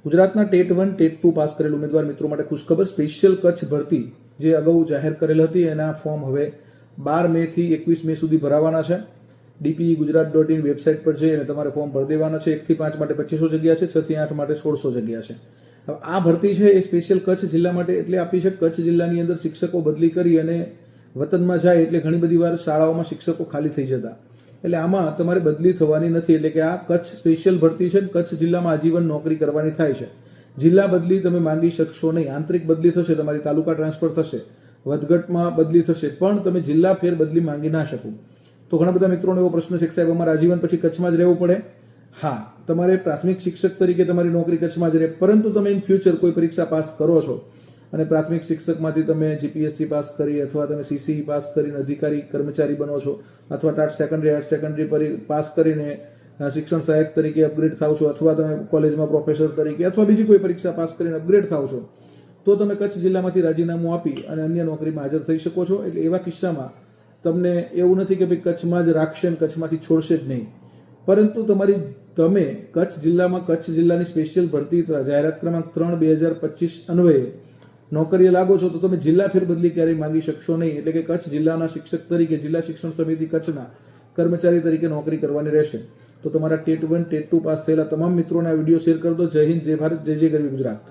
ગુજરાતના TET 1 TET 2 pass કરેલ ઉમેદવાર મિત્રો માટે ખુશખબર, સ્પેશિયલ કચ્છ ભરતી જે અગાઉ જાહેર કરેલ હતી એના ફોર્મ હવે 12 મે થી 21 મે સુધી ભરાવાના છે. dpe.gujarat.in વેબસાઇટ પર જઈ અને તમારે ફોર્મ ભરી દેવાના છે. 1 થી 5 માટે 2500 જગ્યા છે, 6 થી 8 માટે 1600 જગ્યા છે. હવે આ ભરતી છે એ સ્પેશિયલ કચ્છ જિલ્લા માટે એટલે આપી છે. કચ્છ જિલ્લાની અંદર શિક્ષકો બદલી કરી અને વતનમાં જાય એટલે ઘણી બધી વાર શાળાઓમાં શિક્ષકો ખાલી થઈ જતા, એટલે આમાં તમારે બદલી થવાની નથી. એટલે કે આ કચ્છ સ્પેશિયલ ભરતી છે. કચ્છ જિલ્લામાં આજીવન નોકરી કરવાની થાય છે. જિલ્લા બદલી તમે માંગી શકશો નહીં. આંતરિક બદલી થશે, તમારી તાલુકા ટ્રાન્સફર થશે, વધઘટમાં બદલી થશે, પણ તમે જિલ્લા ફેર બદલી માંગી ના શકો. તો ઘણા બધા મિત્રોનો એવો પ્રશ્ન છે કે સાહેબ અમારે આજીવન પછી કચ્છમાં જ રહેવું પડે? હા, તમારે પ્રાથમિક શિક્ષક તરીકે તમારી નોકરી કચ્છમાં જ રહે, પરંતુ તમે ઇન ફ્યુચર કોઈ પરીક્ષા પાસ કરો છો અને પ્રાથમિક શિક્ષકમાંથી તમે જીપીએસસી પાસ કરી અથવા તમે સીસીઈ પાસ કરીને અધિકારી કર્મચારી બનો છો, અથવા ટાટ સેકન્ડરી પાસ કરીને શિક્ષણ સહાયક તરીકે અપગ્રેડ થાવ છો, અથવા તમે કોલેજમાં પ્રોફેસર તરીકે અથવા બીજી કોઈ પરીક્ષા પાસ કરીને અપગ્રેડ થાવ છો, તો તમે કચ્છ જિલ્લામાંથી રાજીનામું આપી અને અન્ય નોકરીમાં હાજર થઈ શકો છો. એટલે એવા કિસ્સામાં તમને એવું નથી કે ભાઈ કચ્છમાં જ રાખશે અને કચ્છમાંથી છોડશે જ નહીં, પરંતુ તમે કચ્છ જિલ્લામાં કચ્છ જિલ્લાની સ્પેશિયલ ભરતી જાહેરાત ક્રમાંક 3/2025 અન્વયે નોકરીએ લાગો છો તો તમે જિલ્લા ફેરબદલી ક્યારેય માંગી શકશો નહીં. એટલે કે કચ્છ જિલ્લાના શિક્ષક તરીકે જિલ્લા શિક્ષણ સમિતિ કચ્છના કર્મચારી તરીકે નોકરી કરવાની રહેશે. તો તમારા ટેટ 1 ટેટ 2 પાસ થયેલા તમામ મિત્રોને આ વિડીયો શેર કરી દો. જય હિન્દ, જય ભારત, જય જય ગરવી ગુજરાત.